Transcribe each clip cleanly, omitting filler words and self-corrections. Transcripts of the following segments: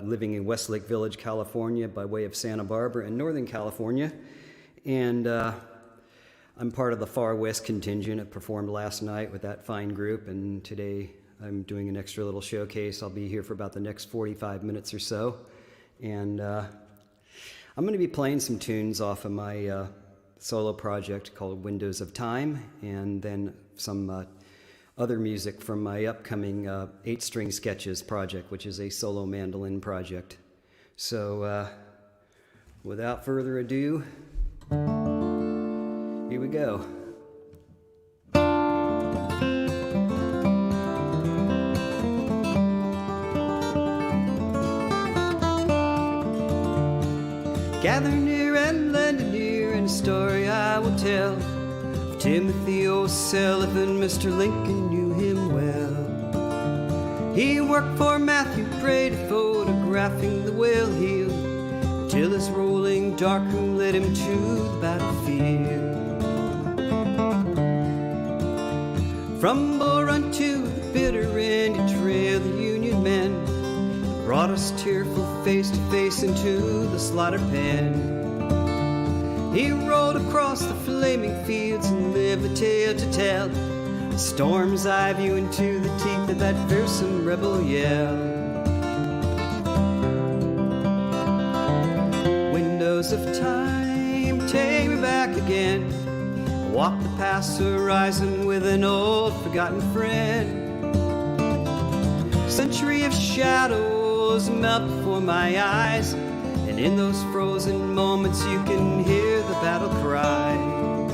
living in Westlake Village, California, by way of Santa Barbara in Northern California. And I'm part of the Far West contingent. I performed last night with that fine group, and today I'm doing an extra little showcase. I'll be here for about the next 45 minutes or so. And I'm going to be playing some tunes off of my solo project called Windows of Time, and then some other music from my upcoming 8-string sketches project, which is a solo mandolin project. So without further ado, here we go. Gather near and lend near, and a story I will tell of Timothy O'Sullivan. Mr. Lincoln knew him well. He worked for Matthew Brady, photographing the whale heel, till his rolling darkroom led him to the battlefield. From Bull Run to the bitter end, he trailed the Union men, brought us tearful face to face into the slaughter pen. He rode across the flaming fields and lived the tale to tell, a storm's eye view into the teeth of that fearsome rebel yell. Windows of time, take me back again. Walk the past horizon with an old forgotten friend. Century of shadows melt before my eyes, and in those frozen moments you can hear the battle cries.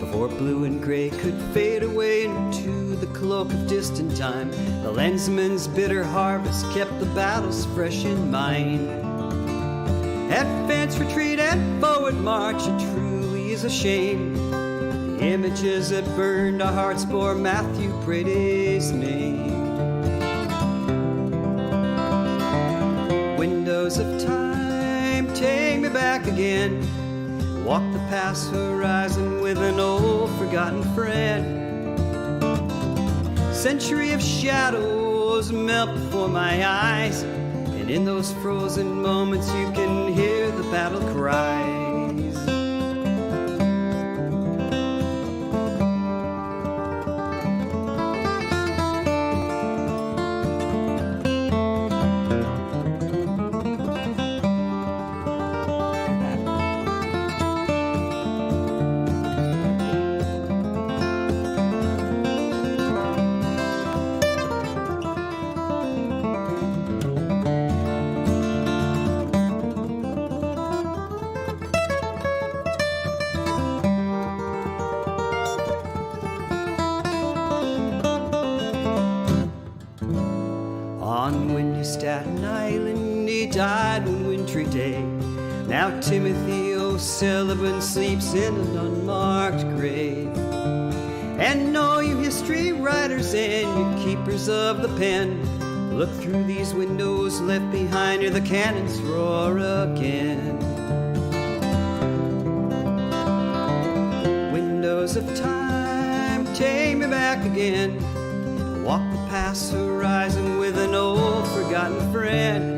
Before blue and gray could fade away into the cloak of distant time, the lensman's bitter harvest kept the battles fresh in mind. Advance, retreat, and forward march, it truly is a shame. The images that burned our hearts bore Matthew Brady's name. Windows of time, take me back again. Walk the past horizon with an old forgotten friend. Century of shadows melt before my eyes, and in those frozen moments you can hear the battle cries. Staten Island, he died one wintry day. Now Timothy O'Sullivan sleeps in an unmarked grave. And all you history writers and you keepers of the pen, look through these windows left behind, hear the cannons roar again. Windows of time, take me back again. Walk the past horizon with an old forgotten friend.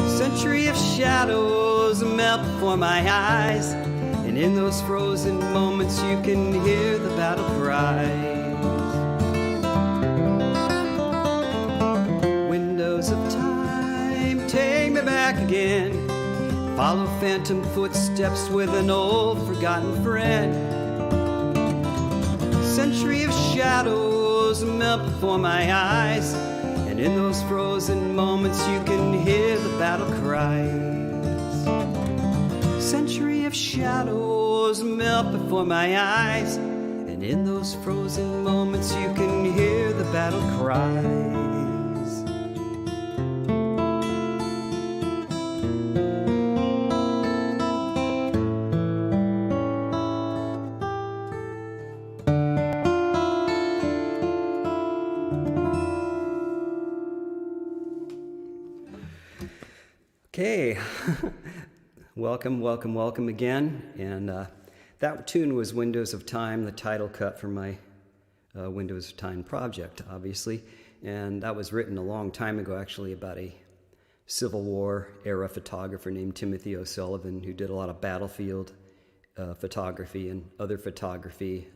Century of shadows melt before my eyes, and in those frozen moments you can hear the battle cries. Windows of time, take me back again. Follow phantom footsteps with an old forgotten friend. Century of shadows melt before my eyes, and in those frozen moments you can hear the battle cries. Century of shadows melt before my eyes, and in those frozen moments you can hear the battle cries. Okay, welcome again, and that tune was Windows of Time, the title cut from my Windows of Time project, obviously. And that was written a long time ago, actually, about a Civil War era photographer named Timothy O'Sullivan, who did a lot of battlefield photography and other photography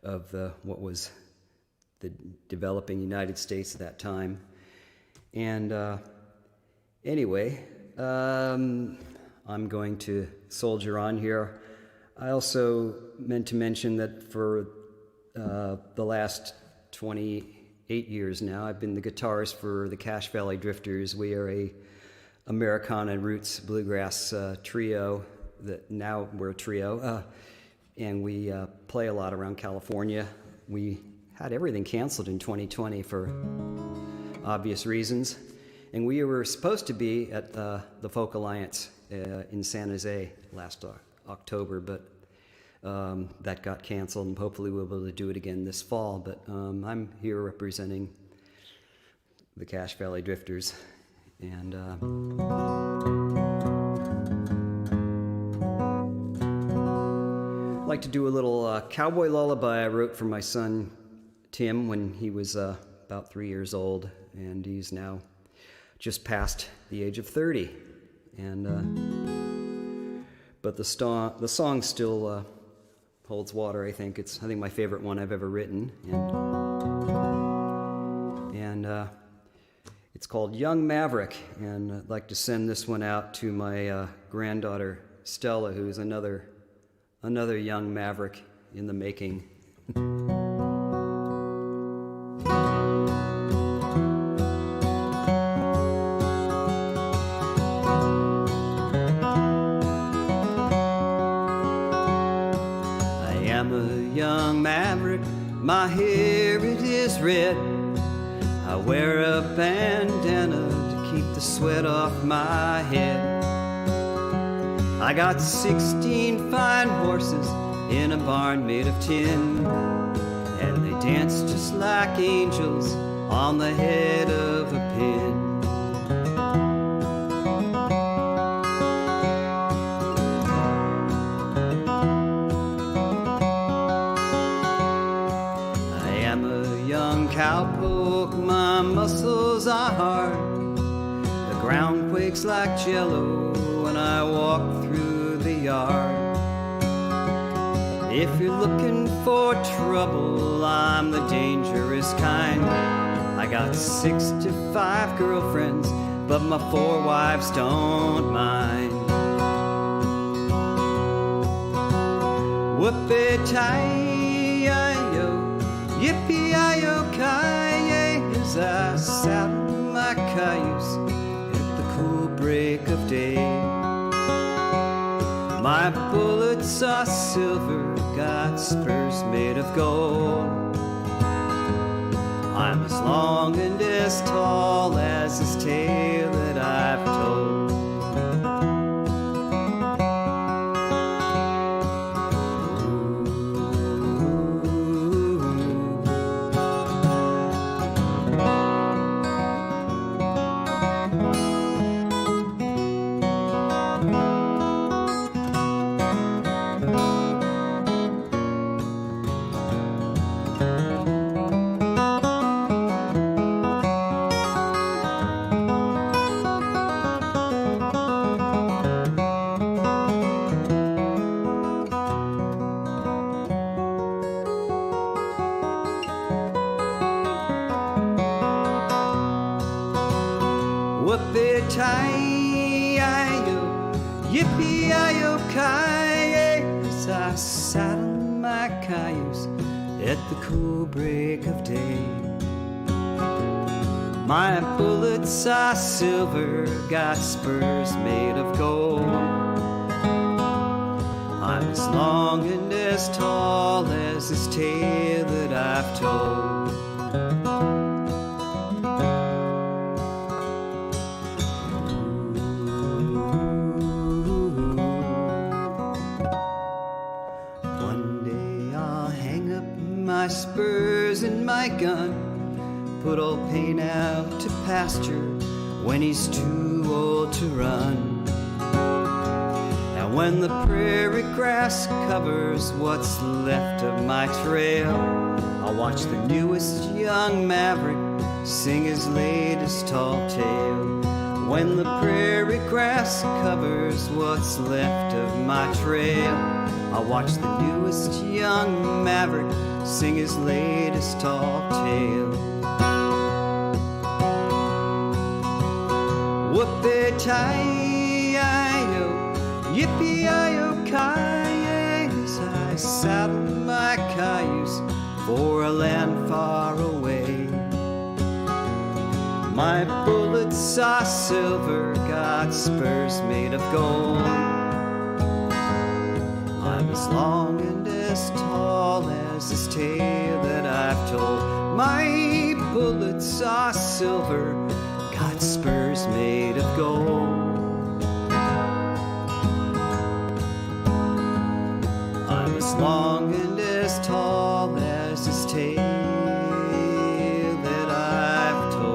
of what was the developing United States at that time. And anyway, I'm going to soldier on here. I also meant to mention that for the last 28 years now, I've been the guitarist for the Cache Valley Drifters. We are a Americana roots bluegrass trio. That now we're a trio, and we play a lot around California. We had everything canceled in 2020 for obvious reasons, and we were supposed to be at the Folk Alliance in San Jose last October, but that got canceled, and hopefully we'll be able to do it again this fall. But I'm here representing the Cache Valley Drifters, and I'd like to do a little cowboy lullaby I wrote for my son Tim when he was about 3 years old, and he's now just past the age of 30. And but the song still holds water. I think it's my favorite one I've ever written, and it's called Young Maverick. And I'd like to send this one out to my granddaughter Stella, who's another young maverick in the making. Young maverick, my hair it is red. I wear a bandana to keep the sweat off my head. I got 16 fine horses in a barn made of tin, and they dance just like angels on the head of a pin. Cowpoke, my muscles are hard. The ground quakes like jello when I walk through the yard. If you're looking for trouble, I'm the dangerous kind. I got 65 girlfriends, but my 4 wives don't mind. Whoopee-tie-yo, yippee-i-yo-ki-yay, as I saddle my cayuse at the cool break of day. My bullets are silver, got spurs made of gold. I'm as long and as tall as this tale that I've told. Whoopee-tie-yo, yippee-i-yo-ki-yay, as I saddle my cayuse at the cool break of day. My bullets are silver, got spurs made of gold. I'm as long and as tall as this tale that I've told. My spurs and my gun, put old Payne out to pasture when he's too old to run. And When the prairie grass covers what's left of my trail, I'll watch the newest young maverick sing his latest tall tale. When the prairie grass covers what's left of my trail, I'll watch the newest young maverick sing his latest tall tale. Whoopee-tie-yo, yippee-i-yo-ki-yay, as I saddle my cayuse for a land far away. My bullets are silver, got spurs made of gold. I'm as long and as tall as this tale that I've told. My bullets are silver, got spurs made of gold. I'm as long and as tall as this tale that I've told.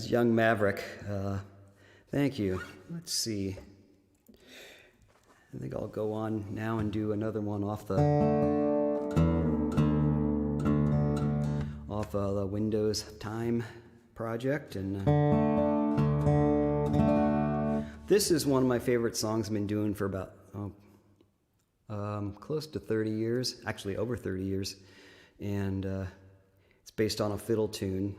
Young Maverick, thank you. Let's see. I think I'll go on now and do another one off the Windows Time project, and this is one of my favorite songs I've been doing for about close to 30 years, actually over 30 years, and it's based on a fiddle tune.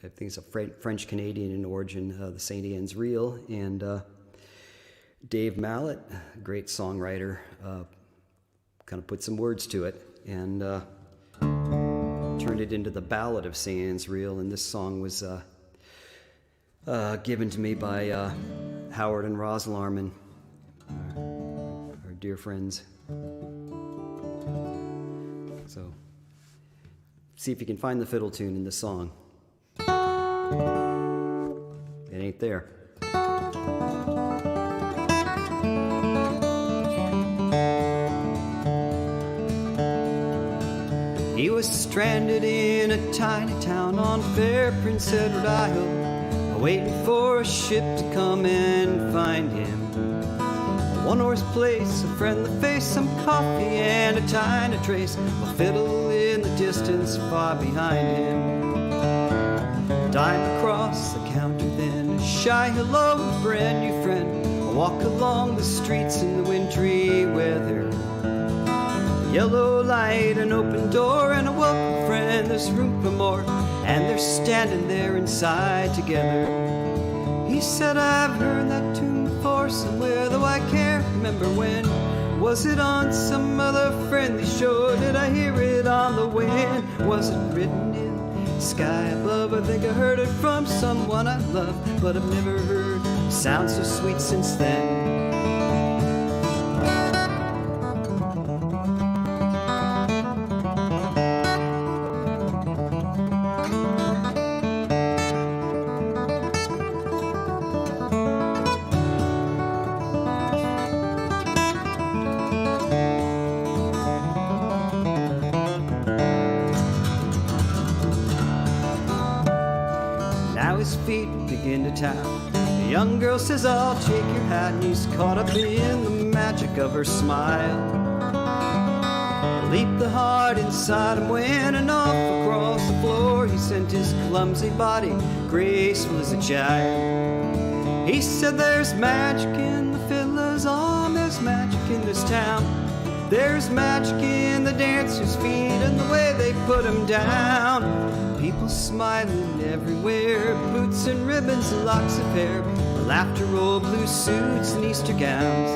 I think it's a French-Canadian in origin, the St. Anne's Reel, and Dave Mallett, a great songwriter, kind of put some words to it and turned it into the Ballad of St. Anne's Reel, and this song was given to me by Howard and Roz Larman, our dear friends. So, see if you can find the fiddle tune in the song. It ain't there. He was stranded in a tiny town on fair Prince Edward Isle, waiting for a ship to come and find him. A one-horse place, a friendly face, some coffee, and a tiny trace, a fiddle in the distance far behind him. Dime across the counter then, a shy hello, a brand new friend. I walk along the streets in the wintry weather. A yellow light, an open door, and a welcome friend. There's room for more, and they're standing there inside together. He said, I've heard that tune before somewhere, though I can't remember when. Was it on some other friendly shore? Did I hear it on the wind? Was it written in the sky above? I think I heard it from someone I love, but I've never heard sound so sweet since then. The young girl says, I'll take your hat, and he's caught up in the magic of her smile. Leaped the heart inside him when and off across the floor he sent his clumsy body, graceful as a child. He said, there's magic in the fiddler's arm, there's magic in this town. There's magic in the dancers' feet and the way they put them down. People smiling everywhere, boots and ribbons and locks of hair, laughter, old blue suits and Easter gowns.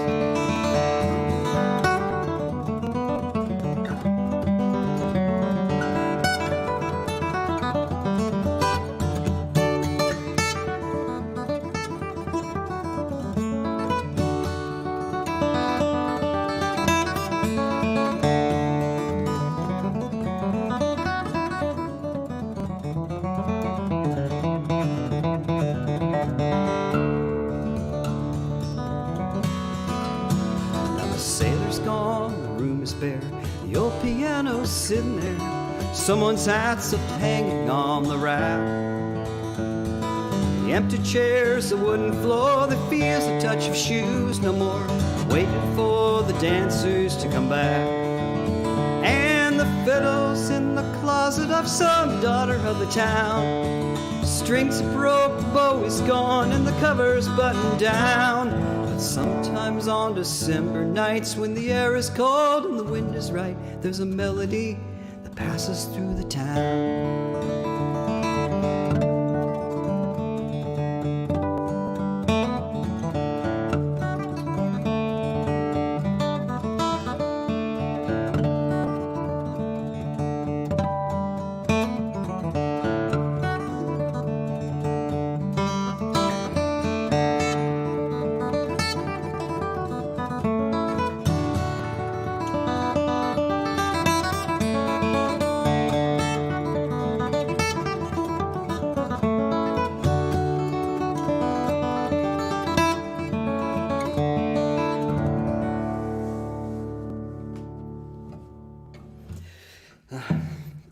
old piano sitting there, someone's hat's up hanging on the rack. The empty chairs, the wooden floor that feels the touch of shoes no more, waiting for the dancers to come back. And the fiddles in the closet of some daughter of the town, strings broke, the bow is gone, and the cover's buttoned down. But sometimes on December nights when the air is cold and the wind is right, there's a melody that passes through the town.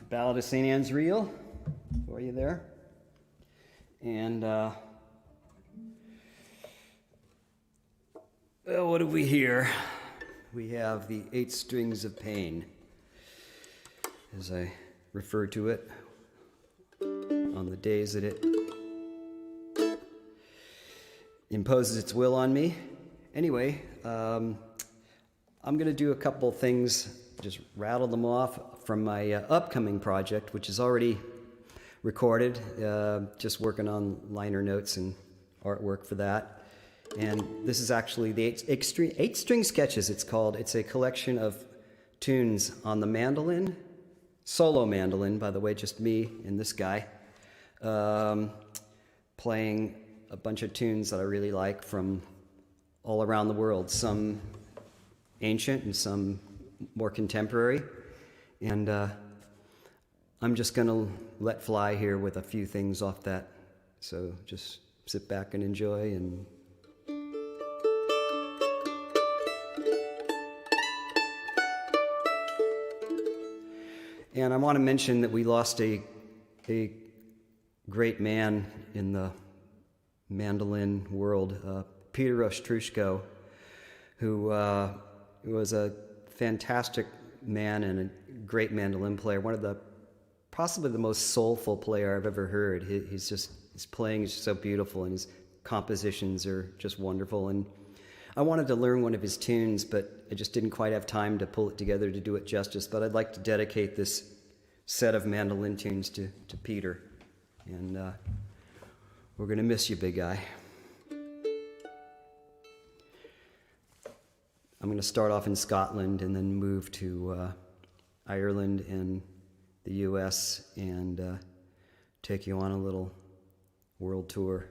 Ballad of St. Anne's Reel for you there. And well, what do we hear? We have the 8 Strings of Pain, as I refer to it on the days that it imposes its will on me. Anyway, I'm going to do a couple things, just rattle them off from my upcoming project, which is already recorded, just working on liner notes and artwork for that. And this is actually the 8-string sketches, it's called. It's a collection of tunes on the mandolin, solo mandolin, by the way, just me and this guy, playing a bunch of tunes that I really like from all around the world, some ancient and some more contemporary. And I'm just going to let fly here with a few things off that. So just sit back and enjoy. And I want to mention that we lost a great man in the mandolin world, Peter Ostroushko, who was a fantastic man and a great mandolin player, possibly the most soulful player I've ever heard. His playing is just so beautiful, and his compositions are just wonderful. And I wanted to learn one of his tunes, but I just didn't quite have time to pull it together to do it justice. But I'd like to dedicate this set of mandolin tunes to Peter. And we're going to miss you, big guy. I'm going to start off in Scotland and then move to Ireland and the U.S. and take you on a little world tour.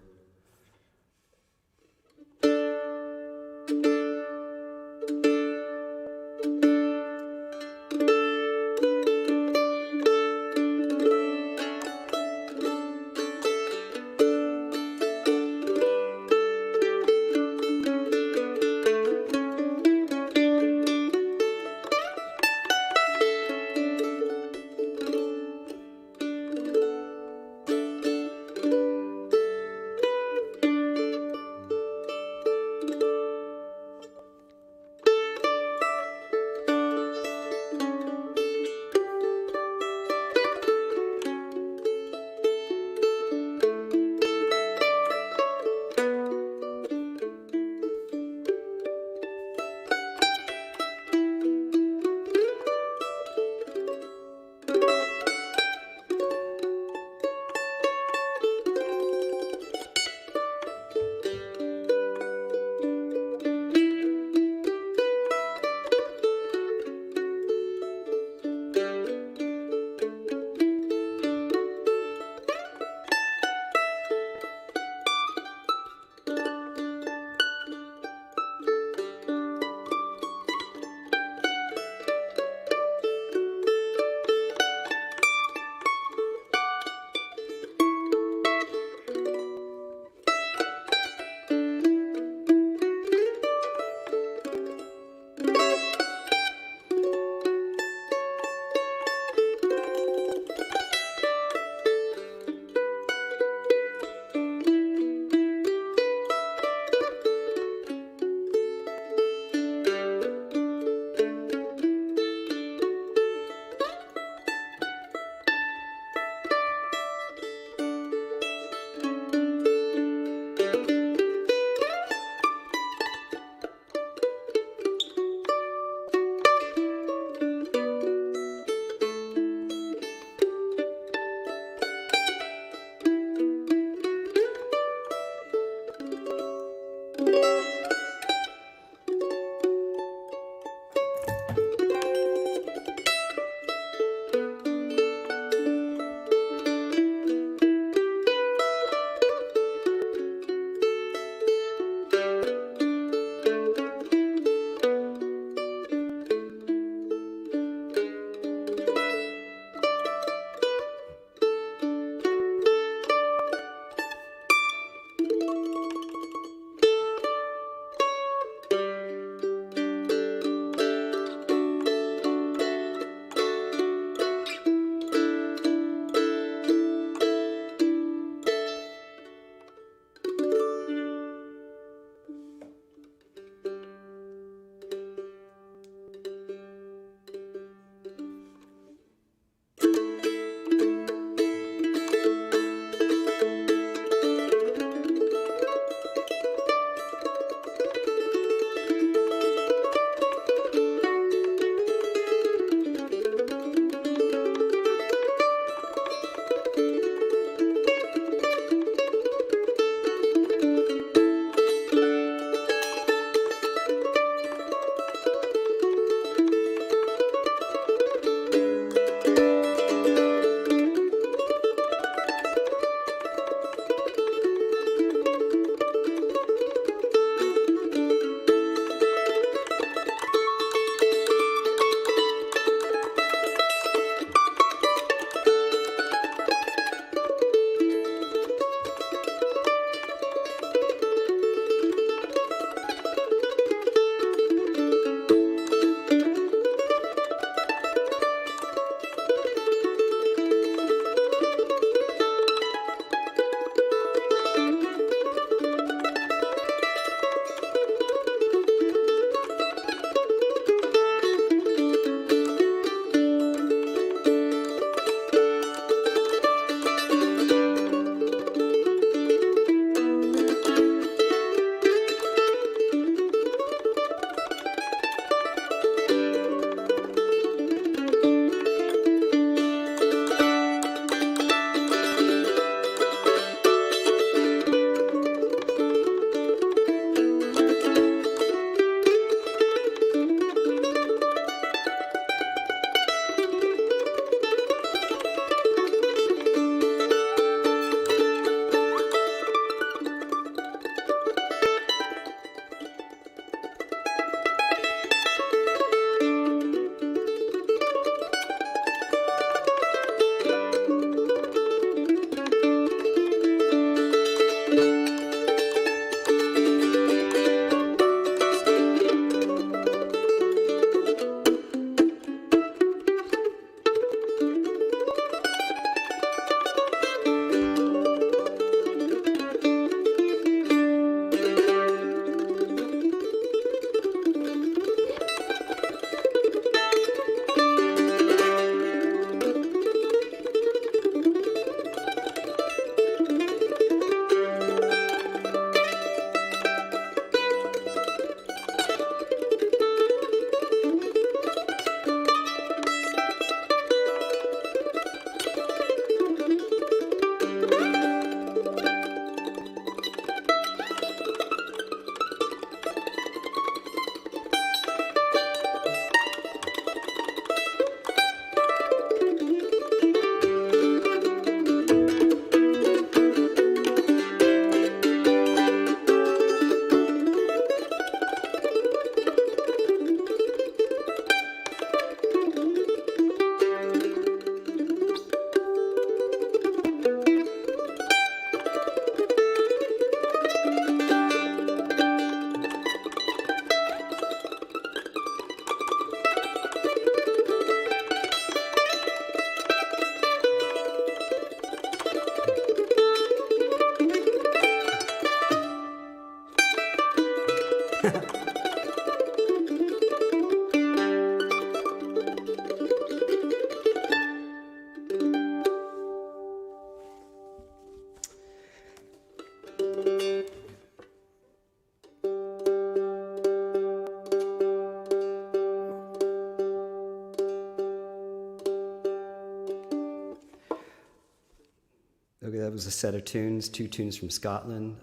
Okay, that was a set of tunes, 2 tunes from Scotland,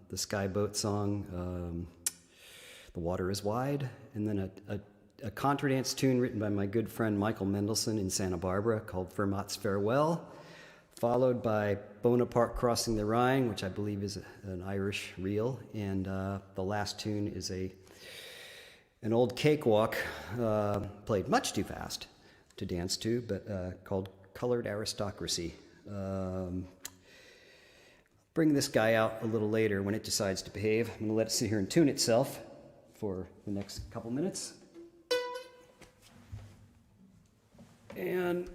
the Skyboat song, The Water is Wide, and then a contradance tune written by my good friend Michael Mendelsohn in Santa Barbara called Fermat's Farewell, followed by Bonaparte Crossing the Rhine, which I believe is an Irish reel, and the last tune is an old cakewalk played much too fast to dance to, but called Colored Aristocracy. Bring this guy out a little later when it decides to behave. I'm going to let it sit here and tune itself for the next couple minutes. And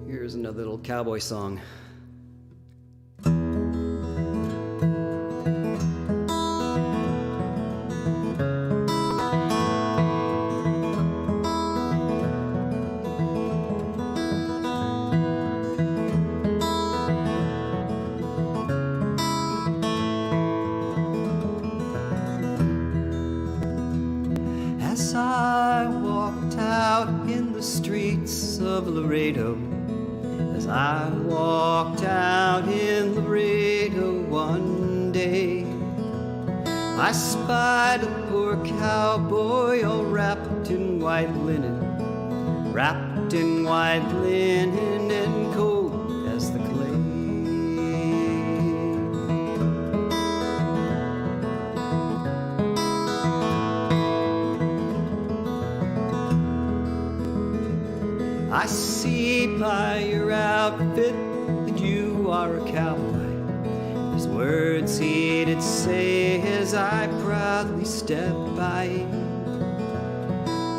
here's another little cowboy song. As I walked out in the streets of Laredo, as I walked out in Laredo one day, I spied a poor cowboy all wrapped in white linen, wrapped in white linen and cold as the clay. I see by your outfit that you are a cowboy. These words he did say as I proudly stepped by him.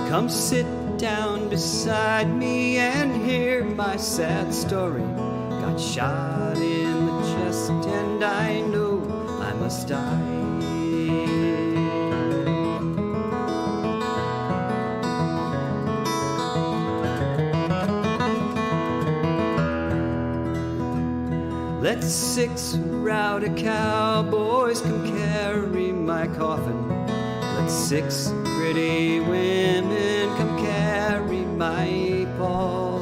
Come sit down beside me and hear my sad story. Got shot in the chest and I know I must die. Let 6 rowdy cowboys come carry my coffin. Let 6 pretty women come carry my pall.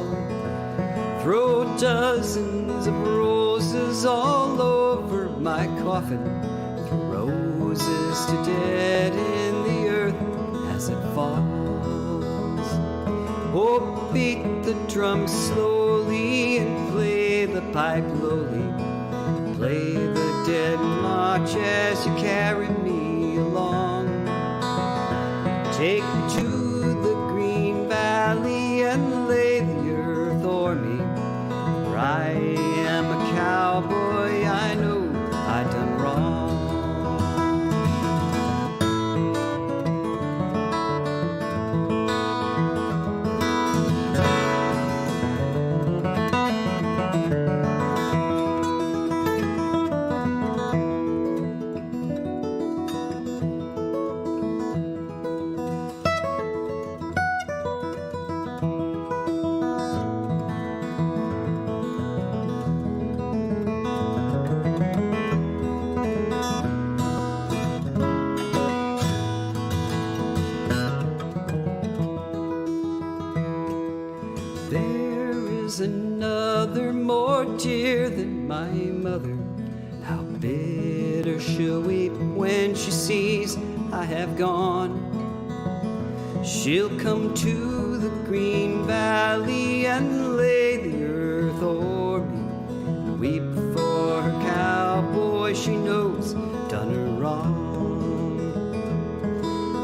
Throw dozens of roses all over my coffin. Throw roses to dead in the earth as it falls. Oh, beat the drum slowly and play the pipe lowly. Play the dead march as you carry me along. Take me to the green valley and lay the earth o'er me. For I am a cowboy, I know I done wrong. Another more dear than my mother. How bitter she'll weep when she sees I have gone. She'll come to the green valley and lay the earth o'er me and weep for her cowboy she knows done her wrong.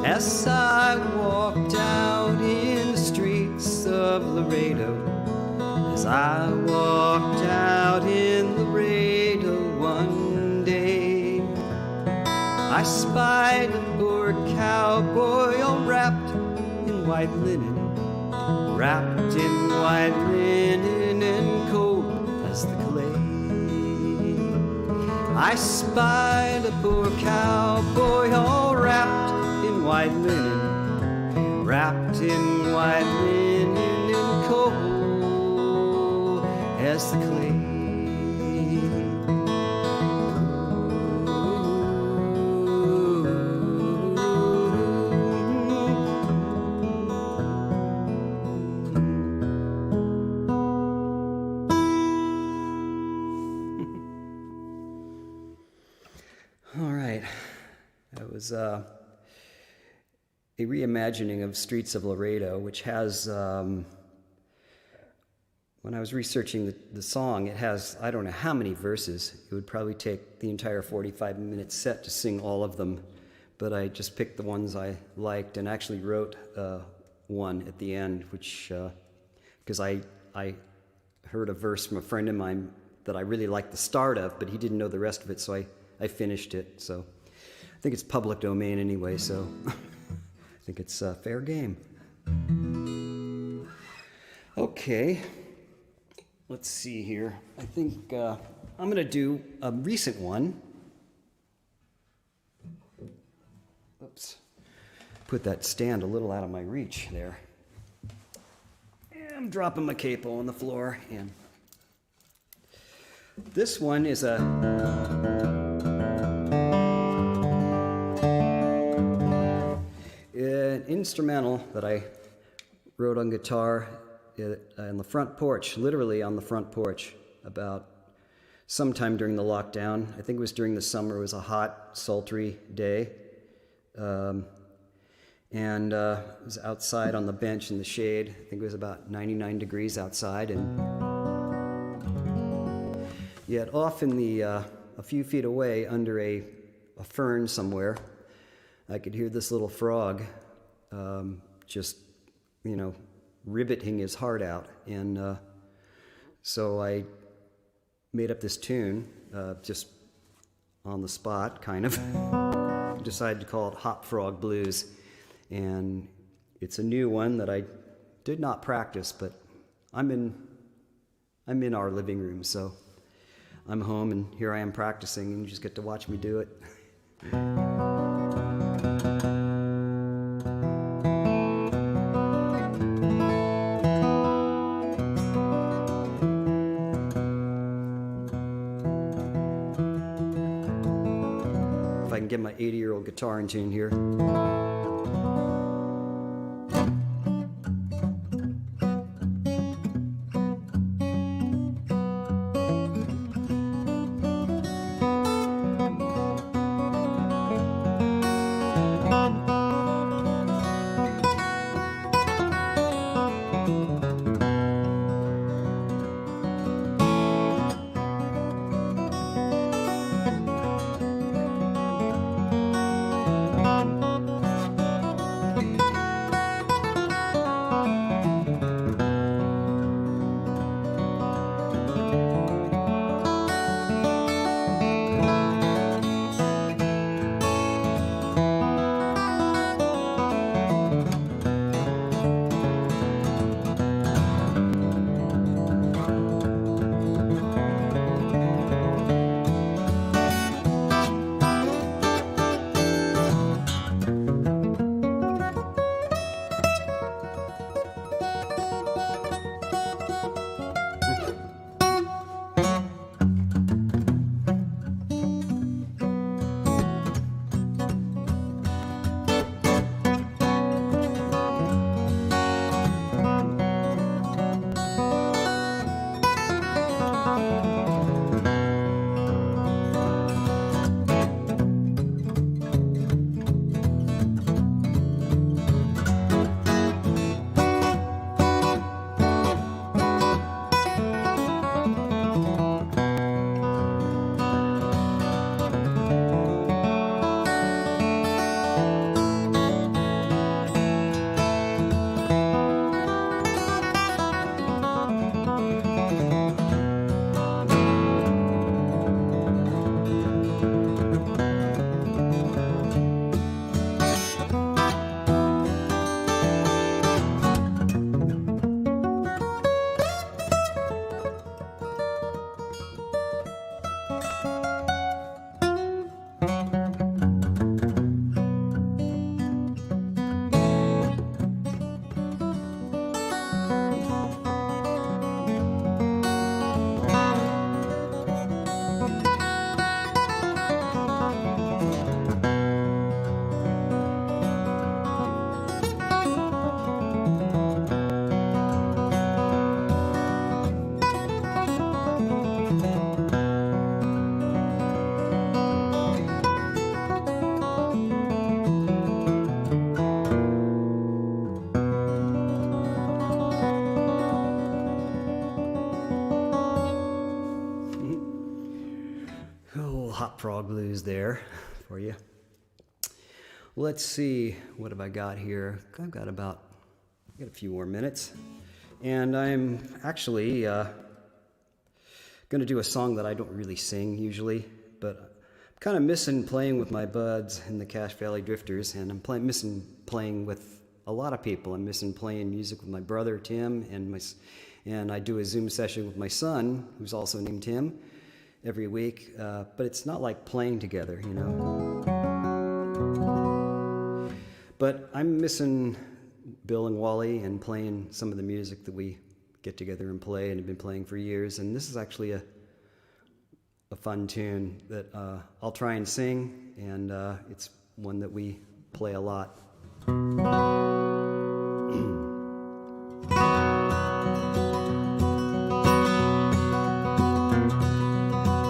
As I walked out in the streets of Laredo, as I walked out in Laredo one day, I spied a poor cowboy all wrapped in white linen, wrapped in white linen and cold as the clay. I spied a poor cowboy all wrapped in white linen, wrapped in white linen and cold as the clay. All right, that was a reimagining of Streets of Laredo, which has, when I was researching the song, it has, I don't know how many verses. It would probably take the entire 45-minute set to sing all of them, but I just picked the ones I liked and actually wrote one at the end, which, because I heard a verse from a friend of mine that I really liked the start of, but he didn't know the rest of it, so I finished it. So I think it's public domain anyway, so I think it's fair game. Okay, let's see here. I think I'm going to do a recent one. Oops, put that stand a little out of my reach there. And I'm dropping my capo on the floor. And this one is an instrumental that I wrote on guitar on the front porch, literally on the front porch, about sometime during the lockdown. I think it was during the summer. It was a hot, sultry day. And it was outside on the bench in the shade. I think it was about 99 degrees outside. And yet off in the, a few feet away under a fern somewhere, I could hear this little frog just, ribbiting his heart out. And so I made up this tune just on the spot, kind of. Decided to call it Hop Frog Blues. And it's a new one that I did not practice, but I'm in our living room, so I'm home and here I am practicing, and you just get to watch me do it. If I can get my 80-year-old guitar in tune here. hot prog blues there for you. Let's see, what have I got here? I've got a few more minutes. And I'm actually going to do a song that I don't really sing usually, but I'm kind of missing playing with my buds in the Cache Valley Drifters, and I'm missing playing with a lot of people. I'm missing playing music with my brother Tim, and I do a Zoom session with my son, who's also named Tim, every week. But it's not like playing together, you know. But I'm missing Bill and Wally and playing some of the music that we get together and play and have been playing for years. And this is actually a fun tune that I'll try and sing, and it's one that we play a lot.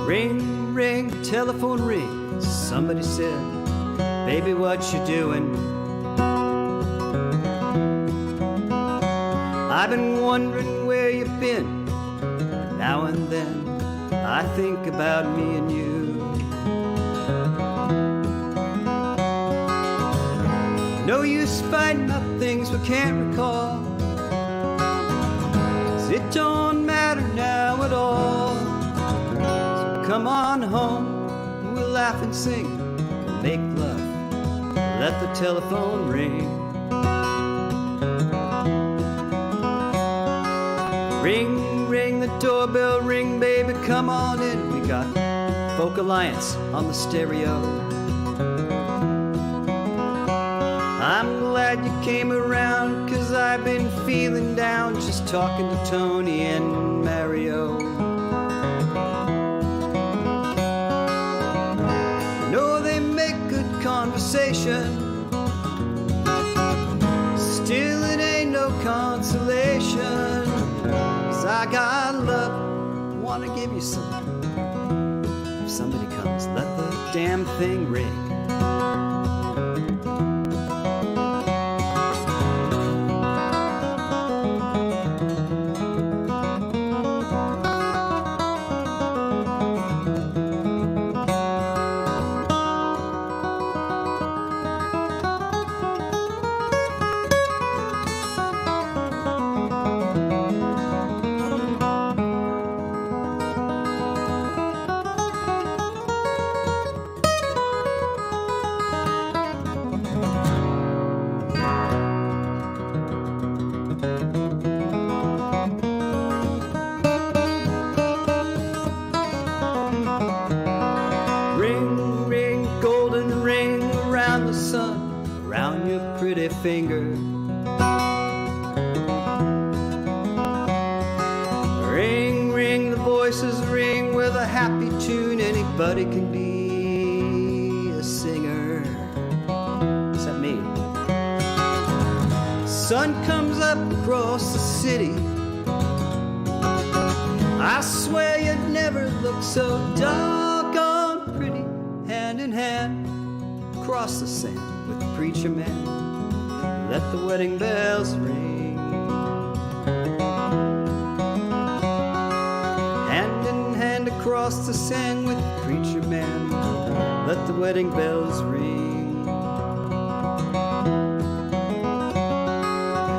Ring, ring, telephone ring. Somebody said, baby, what you doing? I've been wondering where you've been. Now and then I think about me and you. No use fighting up things we can't recall, 'cause it don't matter now at all. So come on home, we'll laugh and sing, make love, let the telephone ring. Ring, ring, the doorbell ring, baby, come on in. We got Folk Alliance on the stereo. I'm glad you came around, 'cause I've been feeling down just talking to Tony and Mario. No, they make good conversation, still it ain't no consolation. I got love, wanna give you some. If somebody comes, let the damn thing ring. Finger. Ring, ring, the voices ring with a happy tune. Anybody can be a singer. What's that mean? Sun comes up across the city. I swear you'd never look so doggone pretty. Hand in hand across the sand with the preacher man. Let the wedding bells ring. Hand in hand across the sand with the preacher man. Let the wedding bells ring.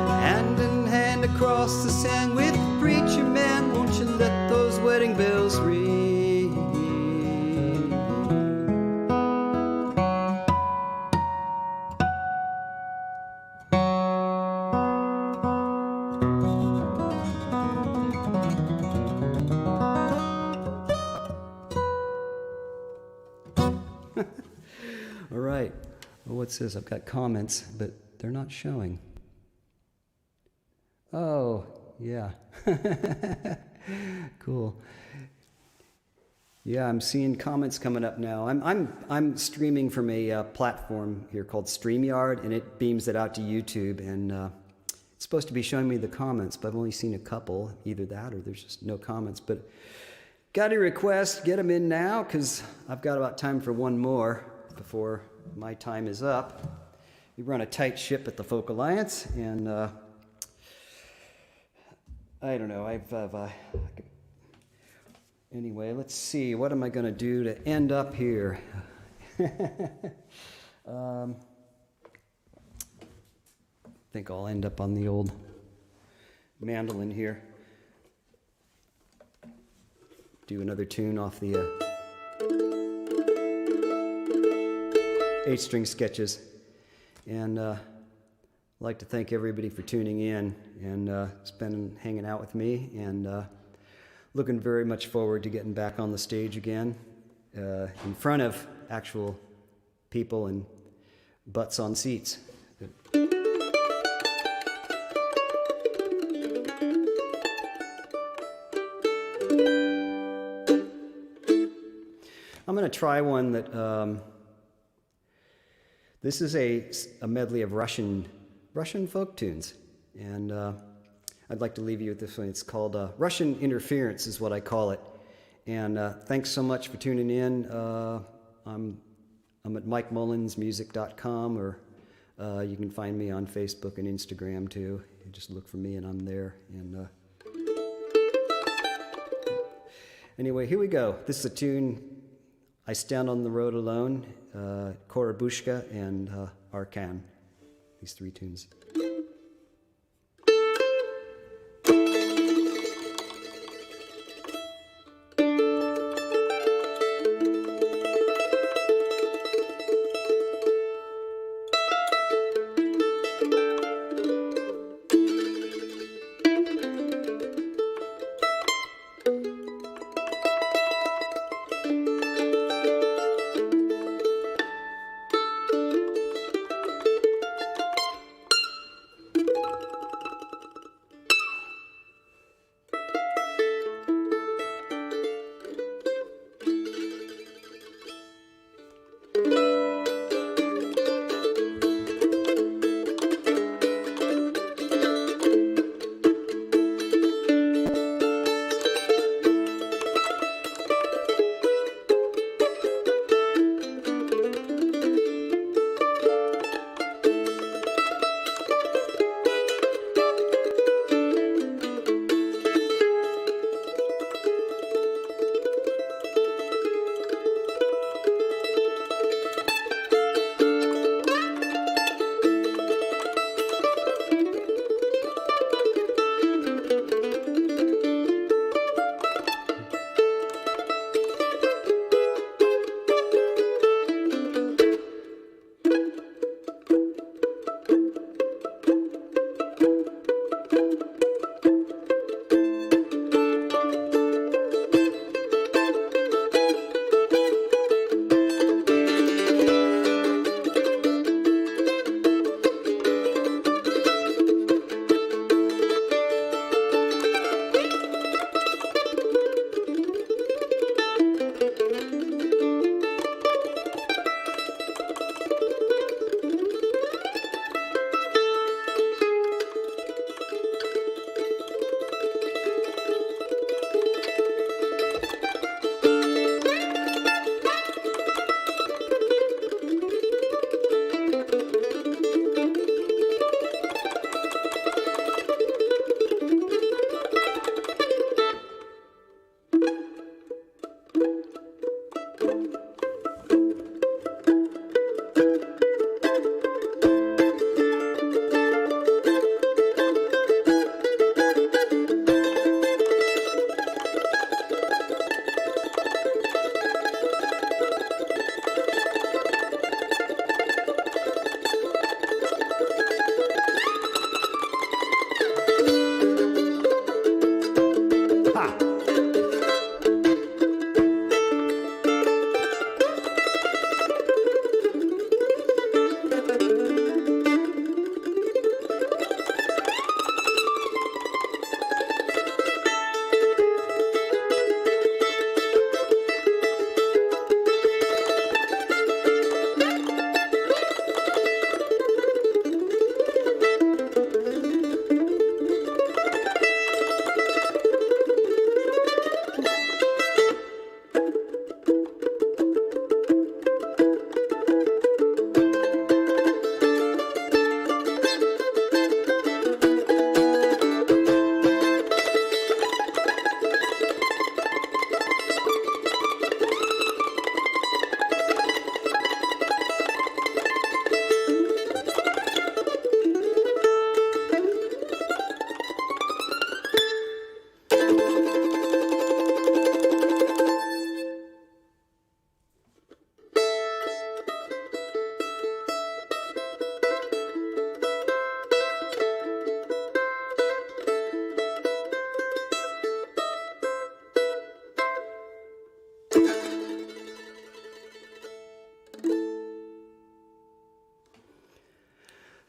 Hand in hand across the sand with the preacher man. Won't you let those wedding bells ring? All right. Well, what's this? I've got comments, but they're not showing. Oh, yeah. Cool. Yeah, I'm seeing comments coming up now. I'm streaming from a platform here called StreamYard, and it beams it out to YouTube, and it's supposed to be showing me the comments, but I've only seen a couple. Either that or there's just no comments. But got any requests? Get them in now, because I've got about time for one more before my time is up. We run a tight ship at the Folk Alliance, and I don't know, Anyway, let's see. What am I going to do to end up here? I think I'll end up on the old mandolin here. Do another tune off the 8-string sketches. And I'd like to thank everybody for tuning in and hanging out with me, and looking very much forward to getting back on the stage again in front of actual people and butts on seats. I'm going to try one that, this is a medley of Russian folk tunes, and I'd like to leave you with this one. It's called Russian Interference is what I call it. And thanks so much for tuning in. I'm at MikeMullinsMusic.com, or you can find me on Facebook and Instagram too. You just look for me and I'm there. And anyway, here we go. This is a tune, I Stand on the Road Alone, Korabushka, and Arkan. These 3 tunes.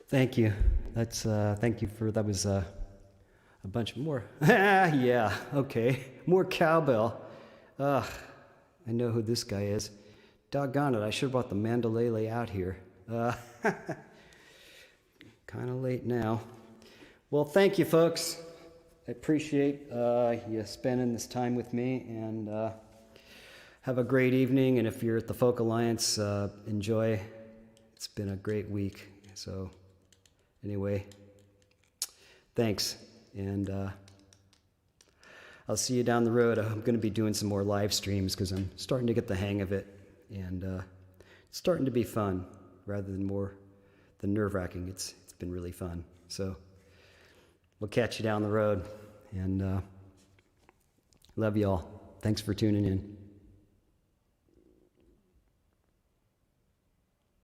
Thank you. Thank you for, that was a bunch more. Yeah, okay. More cowbell. I know who this guy is. Doggone it, I should have brought the mandolin out here. Kind of late now. Well, thank you, folks. I appreciate you spending this time with me, and have a great evening. And if you're at the Folk Alliance, enjoy. It's been a great week. So anyway, thanks. And I'll see you down the road. I'm going to be doing some more live streams because I'm starting to get the hang of it. And it's starting to be fun rather than more than nerve-wracking. It's been really fun. So we'll catch you down the road. And love you all. Thanks for tuning in.